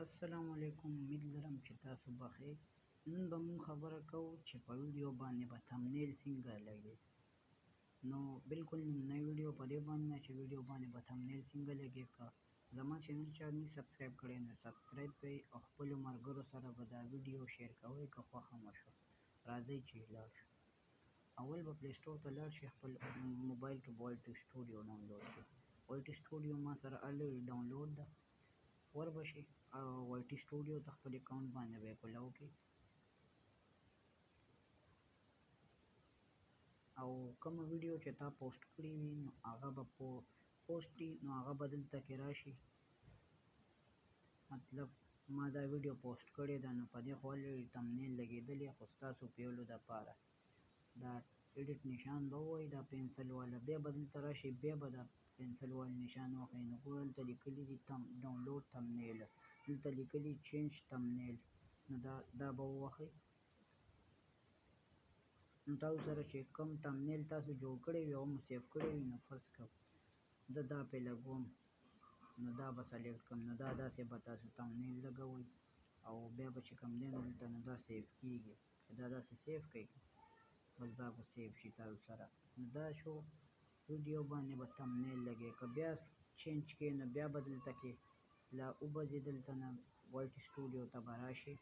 السلام علیکم. امید لرم چې تاسو بخیر. نن به موږ خبره کوو چې په ویډیو باندې به تمنیل څنګه لګي. نو بالکل نوی ویډیو په دې باندې چې ویډیو باندې به تمنیل څنګه لګي. که زما چینل چا نه سبسکرایب کړی نو سبسکرایب کړئ او خپلو ملګرو سره به دا ویډیو شیر کوئ که خوښه مو شوه. راځئ چې لاړ شو. اول به پلی سټور ته لاړ شئ، خپل موبایل کې به والټ سټوډیو ډاونلوډ کړئ. والټ سټوډیو ما سره الریډي ډاونلوډ ده. وربشئ او والټ سټوډیو ته خپل اکاونټ باندې به یې کولو کړئ او کومه ویډیو چې تا پوسټ کړې وي نو هغه به پوسټ کړي، نو هغه به دلته کې راشي. مطلب ما دا ویډیو پوسټ کړې ده نو په دې خو الریډي تمنیل لګېدلې، خو ستاسو پیلو دپاره دا ایډیټ نشان به ووایي، دا پنسل والا، بیا به دلته راشي، بیا به دا پنسل والا نشان وښیي. نو ګوره دلته لیکلي دي ډاونلوډ تمنیل، دلته لیکلي چینج تمنیل، نو دا به ووهئ. نو تاسو سره چې کوم تمنیل تاسو جوړ کړی وي او مو سیف کړی وي، نو فرض کړه زه دا پې لګوم، نو دا به سلیکټ کړم، نو دا داسې به تاسو تمنیل لګوئ او بیا به چې کوم دی نو دلته نو دا سیف کېږي. چې دا داسې سیف کړئ بس دا به سیف شي تاسو سره. نو دا شو ویډیو باندې به تمنیل لګي. که بیا چینج کړئ نو بیا به دلته کې لا وبځئ، دلته نه والټ سټوډیو ته به راشئ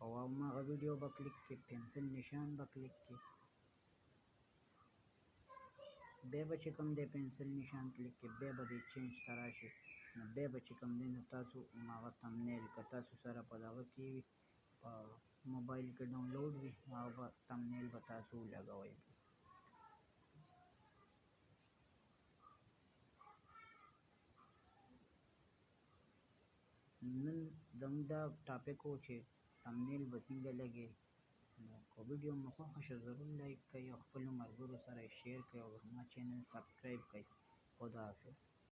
او هماغه ویډیو به کلیک کړئ، پنسل نشان به کلیک کړئ، بیا به چې کوم دی پنسل نشان کلیک کړئ، بیا به دې چینج ته راشئ، نو بیا به چې کوم دی نو تاسو هماغه تمنیل که تاسو سره په دغه کې وي، په موبایل کې ډاونلوډ وي، نو هغه به تمنیل به تاسو ولګوئ. نن زموږ دا ټاپک و چې تمنیل به څنګه لګي. نو که ویډیو مو خوښه شوه ضرور لایک کړئ او خپلو ملګرو سره یې شیر کړئ او زما چینل سبسکرایب کړئ. خدا حافظ.